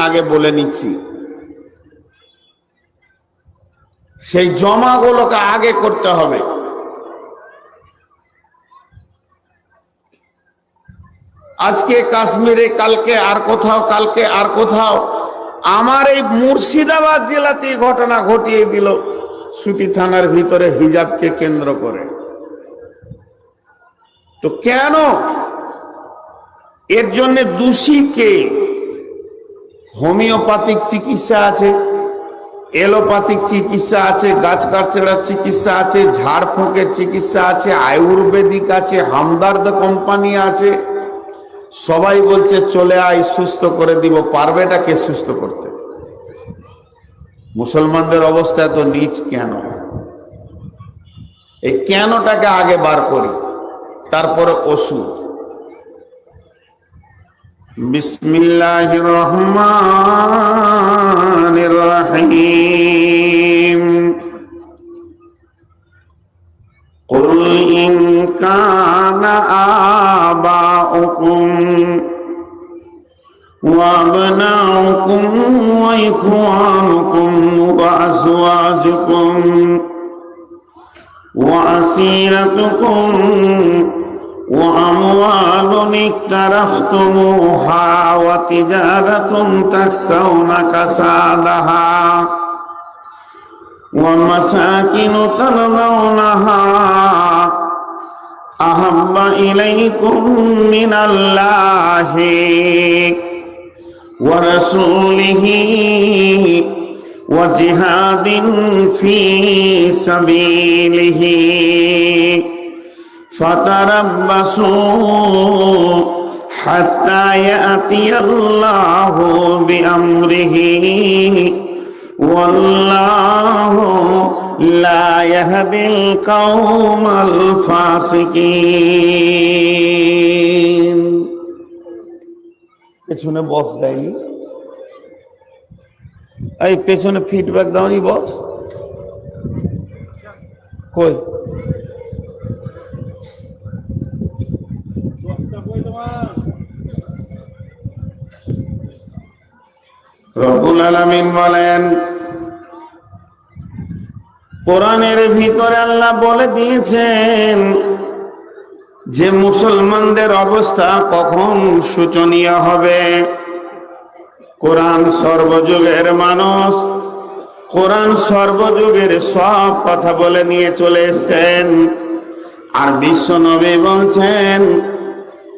আগে বলে নিচ্ছি, সেই জমাগুলোকে আগে করতে হবে। আজকে কাশ্মীরে, কালকে আর কোথাও, কালকে আর কোথাও। আমার এই মুর্শিদাবাদ জেলাতে ঘটনা ঘটিয়ে দিল, সুতি থানার ভিতরে হিজাবকে কেন্দ্র করে। তো কেন? এর জন্য দোষী কে? হোমিওপ্যাথিক চিকিৎসা আছে, এলোপ্যাথিক চিকিৎসা আছে, গাছ কাটছাড়ার চিকিৎসা আছে, ঝাড়ফুঁকের চিকিৎসা আছে, আয়ুর্বেদিক আছে, হামদর্দ কোম্পানি আছে। সবাই বলছে চলে আয়, সুস্থ করে দিব। পারবেটা কে সুস্থ করতে? মুসলমানদের অবস্থা এত নীচ কেন? এই কেনটাকে আগে বার করি, তারপরে ওষুধ। বিসমিল্লাহির রহমানির রহিম। কুল ইন কানা আবাউকুম ওয়া আবনাউকুম ওয়া ইখওয়ানুকুম ওয়া আজওয়াজুকুম ওয়া আসীরাতুকুম وأموال اقترفتموها وتجارة تخشون كسادها ومساكن ترضونها أحب إليكم من الله ورسوله وجهاد في سبيله فتربصوا حتى يأتي الله بأمره والله لا يهدي القوم الفاسقين। পেছনে বক্স দেয়নি, এই পেছনে ফিডব্যাক দাওনি বক্স কই? রব্বুল আলামিন বলেন, কোরআনের ভিতরে আল্লাহ বলে দিয়েছেন যে মুসলমানদের অবস্থা কখন শোচনীয় হবে। কোরআন সর্বযুগের মানুষ, কোরআন সর্বযুগের সব কথা বলে নিয়ে চলে এসেছেন। আর বিশ্ব নবী বলছেন,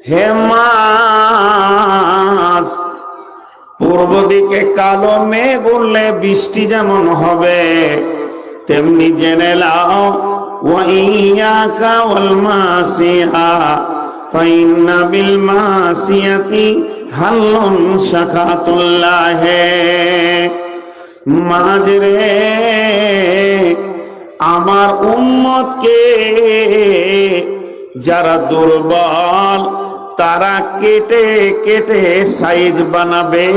হে মাস, পূর্ব দিকে কালো মেঘ উঠলে বৃষ্টি যেমন হবে, তেমনি জেনে লাও ওয়া ইয়াকা ওয়াল মাসিয়া ফাইন্না বিল মাসিয়াতি হাল্লুন শাকাতুল্লাহ। মাঝরে আমার উম্মতকে যারা দুর্বল তারা কেটে কেটে সাইজ বানাবে,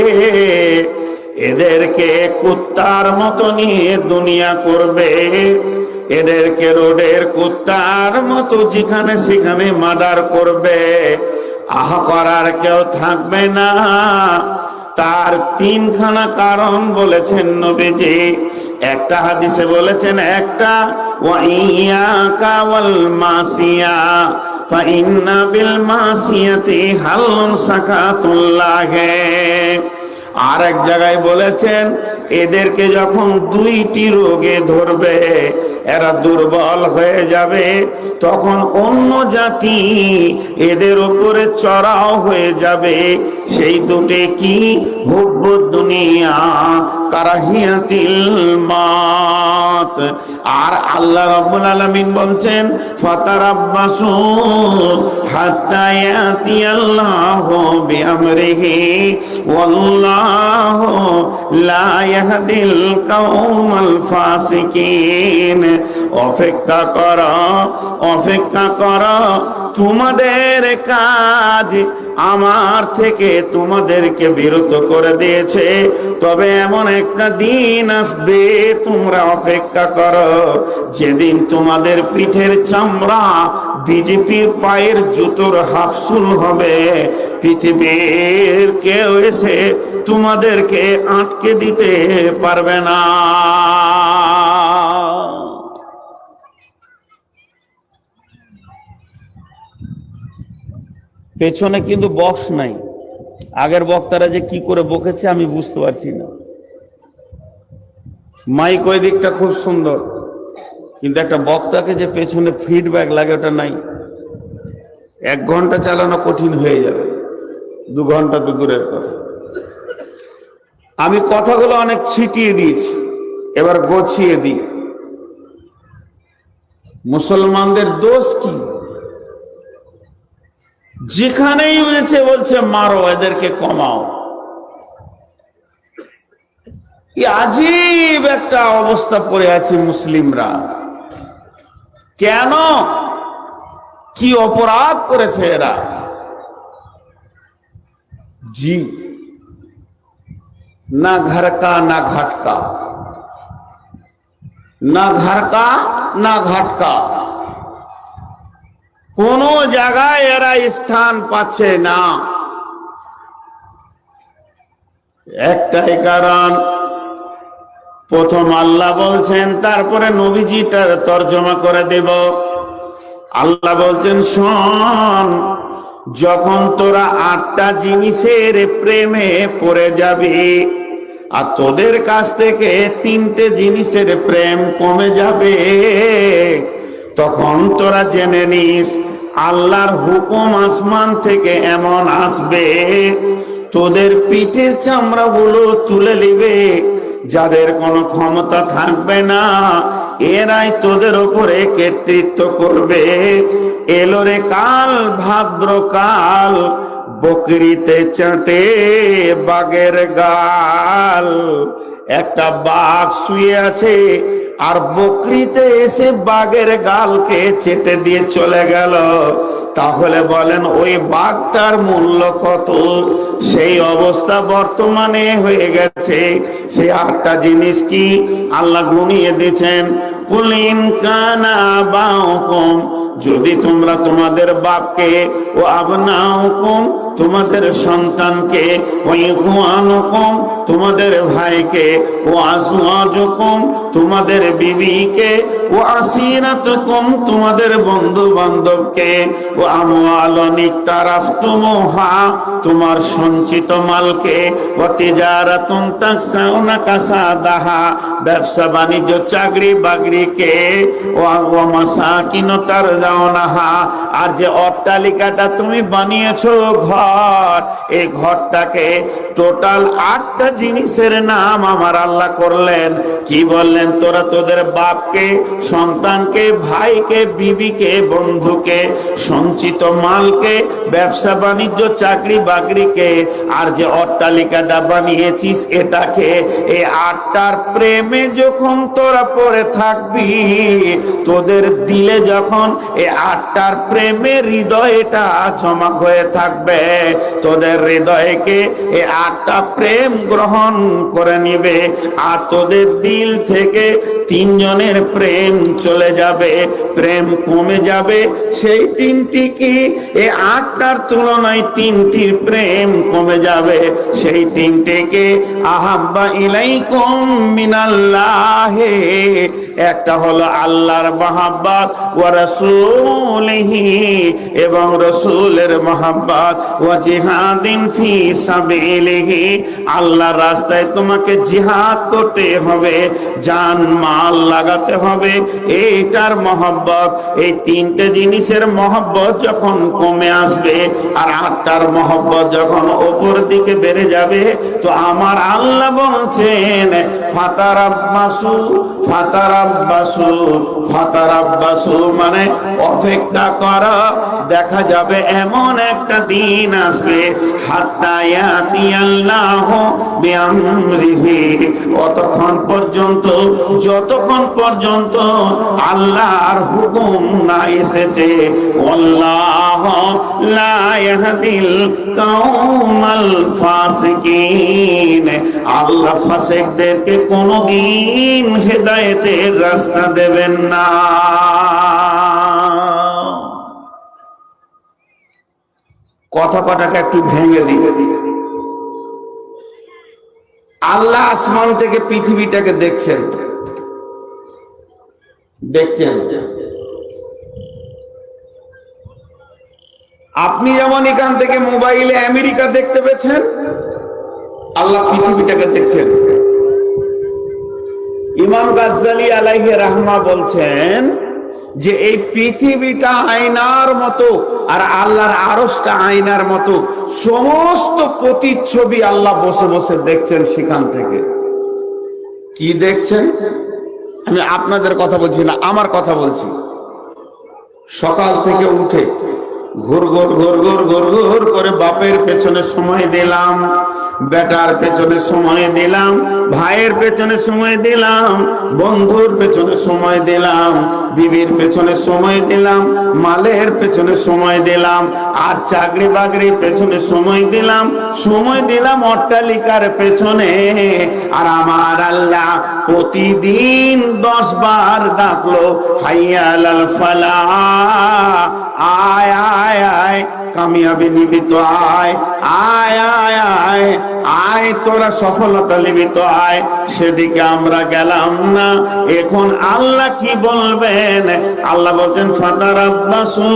এদেরকে কুত্তার মতো নিয়ে দুনিয়া করবে, এদেরকে রোডের কুত্তার মতো যেখানে সেখানে মার্ডার করবে। আহ করার কেউ থাকবে না। তার তিনখানা কারণ বলেছেন নবীজি। একটা হাদিসে বলেছেন, একটা ওয়া ইয়াকা ওয়াল মাসিয়া ফাইন্না বিল মাসিয়াতি হাল্লুন সাকাতুল্লাহ। আর এক জায়গায় বলেছেন, এদেরকে যখন দুইটি রোগে ধরবে, এরা দুর্বল হয়ে যাবে, তখন অন্য জাতি এদের উপরে চড়াও হয়ে যাবে। সেই দুটি কি? হুব্বুদ দুনিয়া কারাহিয়াতিল মাউত। আর আল্লাহ রাব্বুল আলামিন বলছেন, ফাতারাব্বাসু হাত্তা ইয়াতিয়াল্লাহু বিআমরিহি ওয়াল্লাহু লা ইয়াহদিল কওমাল ফাসিকিন। অপেক্ষা করো, অপেক্ষা করো, তোমাদের কাজ আমার থেকে তোমাদেরকে বিরত করে দিয়েছে। তবে এমন একটা দিন আসবে, তোমরা অপেক্ষা করো, যেদিন তোমাদের পিঠের চামড়া বিজেপির পায়ের জুতোর হাফসুল হবে। পৃথিবীর কেউ এসে তোমাদেরকে আটকে দিতে পারবে না। পেছনে কিন্তু বক্স নাই। আগের বক্তারা যে কি করে বকেছে আমি বুঝতে পারছি না। মাইক ওই দিকটা খুব সুন্দর, কিন্তু একটা বক্তাকে যে পেছনে ফিডব্যাক লাগে ওটা নাই। 1 ঘন্টা চালানো কঠিন হয়ে যাবে, 2 ঘন্টা তো দূরের কথা। আমি কথাগুলো অনেক ছিটিয়ে দিয়েছি, এবার গোছিয়ে দিই। মুসলমানদের দোষ কি? যেখানেই উঠেছে বলছে মারো, এদেরকে কমাও। আজীব একটা অবস্থা পড়ে আছে মুসলিমরা। কেন? কি অপরাধ করেছে এরা? জি, না ঘর কা না ঘাটকা, না ঘর কা না ঘাটকা, কোন জায়গায় এরা স্থান পাচ্ছে না। একটাই কারণ, প্রথম আল্লাহ বলছেন, তারপরে নবীজিটার তর্জমা করে দেব। আল্লাহ বলছেন, শোন, যখন তোরা 8টা জিনিসের প্রেমে পড়ে যাবি আর তোদের কাছ থেকে 3টে জিনিসের প্রেম কমে যাবে, তখন তোরা জেনে নিস আল্লাহর হুকুম আসমান থেকে এমন আসবে, তোদের পিঠের চামড়াগুলো তুলে নিবে। যাদের কোনো ক্ষমতা থাকবে না, এরাই তোদের উপরে কর্তৃত্ব করবে। এলো রে কাল, ভাদ্র কাল, বকরিতে চাটে বাঘের গাল। একটা বাঘ শুয়ে আছে আর বকরিতে এসে বাঘের গালকে চেটে দিয়ে চলে গেল। তাহলে বলেন ওই বাঘটার মূল্য কত? সেই অবস্থা বর্তমানে হয়ে গেছে। সেই 8টা জিনিস কি আল্লাহ গুনিয়ে দিয়েছেন। কুলিন কানা বাউকুম, যদি তোমরা তোমাদের বাপকে, ও আবনাউকুম, তোমাদের সন্তানকে, ও ইখওয়ানুকুম, তোমাদের ভাইকে, ও আসওয়াজুকুম, তোমাদের বিবিকে, ও আসিরাতুকুম, তোমাদের বন্ধু বান্ধবকে, ও আমওয়ালুন ইকতারাফতুমুহা, তোমার সঞ্চিত মালকে, ও তিজারাতুন তাকসাউনা কাসাদাহা, ব্যবসা বাণিজ্য চাকরি বাকরিকে, ও মাসাকিন তারজাউনাহা, আর যে অট্টালিকাটা তুমি বানিয়েছো ঘর, এই ঘরটাকে টোটাল 8টা জিনিসের নাম আমার আল্লাহ করলেন। কি বললেন? তোরা তোদের বাপকে, সন্তানকে, ভাইকে, বিবিকে, বন্ধুকে, সঞ্চিত মালকে, ব্যবসা বাণিজ্য চাকরি বাকরিকে, আর যে অট্টালিকাটা বানিয়েছিস এটাকে, এই 8টার প্রেমে যখন তোরা পড়ে থাকবি, তোদের দিলে যখন এই 8টার প্রেমে হৃদয়টা জমা হয়ে থাকবে, তোদের হৃদয়কে এই 8টা প্রেম গ্রহণ করে নিবে। আর তোদের দিল থেকে 3 জনের প্রেম চলে যাবে, প্রেম কমে যাবে। সেই 3টি কি? এই 8টার তুলনায় 3টির প্রেম কমে যাবে। সেই 3টিকে আহাব্বা ইলাইকুম মিনাল্লাহি, একটা হলো আল্লাহর মহব্বত, ওয়া রাসূলিহি, এবং রাসূলের মহব্বত, ওয়া জিহাদিন ফি সাবিলিহি, আল্লাহর রাস্তায় তোমাকে জিহাদ করতে হবে, জান মাল লাগাতে হবে, এইটার মহব্বত। এই 3টে জিনিসের মহব্বত যখন কমে আসবে আর 8টার মহব্বত যখন উপর দিকে বেড়ে যাবে, তো আমার আল্লাহ বলছেন ফাতারাব্বাসু, ফাতারাব্বাসু, ফাতারাব্বাসু, মানে অপেক্ষা করা। দেখা যাবে এমন একটা দিন আসবে, হাত্তা ইয়াতিয়াল্লাহু বিআমরিহি, অতক্ষণ পর্যন্ত যতক্ষণ পর্যন্ত আল্লাহর হুকুম না এসেছে। আল্লাহু লা ইয়াহদিল কাওমাল ফাসিকিন, আল্লাহ ফাসিকদেরকে কোনদিন হেদায়েতের রাস্তা দেবেন না। কথা কটাকে একটু ভেঙে দিই। আল্লাহ আসমান থেকে পৃথিবীটাকে দেখছেন, দেখছেন। আপনি যেমন এখান থেকে মোবাইলে আমেরিকা দেখতে পেয়েছেন, আল্লাহ পৃথিবীটাকে দেখছেন। ইমাম গাজ্জালি আলাইহি রাহমা বলছেন যে এই পৃথিবীটা আয়নার মতো আর আল্লাহর আরশটা আয়নার মতো, সমস্ত প্রতিচ্ছবি আল্লাহ বসে বসে দেখছেন সেখান থেকে। কি দেখছেন? আমি আপনাদের কথা বলছি না, আমার কথা বলছি। সকাল থেকে উঠে ঘুর ঘুর ঘুর ঘুর ঘুর ঘুর করে বাপের পেছনে সময় দিলাম, বেটার পেছনে সময় দিলাম, ভাইয়ের পেছনে সময় দিলাম, বন্ধুর পেছনে সময় দিলাম, বিবির পেছনে সময় দিলাম, মালের পেছনে সময় দিলাম, আর চাকরি বাকরির পেছনে সময় দিলাম, অট্টালিকার পেছনে। আর আমার আল্লাহ প্রতিদিন 10 বার ডাকলো, হাইয়া আলাল ফালাহ, আয় আয় আয় কামিয়াবি নিবি তো, আয় আয় আয় আয় আয় তোরা সফলতা নিবি তো, আয়। সেদিকে আমরা গেলাম না। এখন আল্লাহ কি বলবেন? আল্লাহ বলছেন ফাতারাব্বাসু,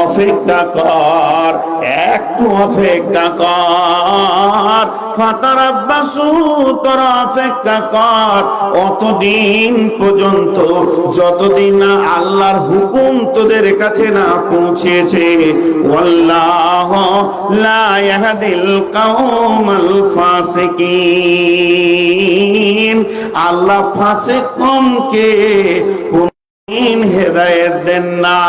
অপেক্ষা কর, একটু অপেক্ষা কর। ফাতারাব্বাসু, তোরা অপেক্ষা কর অতদিন পর্যন্ত যতদিন না আল্লাহর হুকুম তোদের কাছে না পৌঁছেছে। ওয়াল্লাহু লা ইয়াহদিল কাওমাল ফাসিকিন, আল্লাহ ফাসিক কওমকে কোনদিন হেদায়েত দেন না।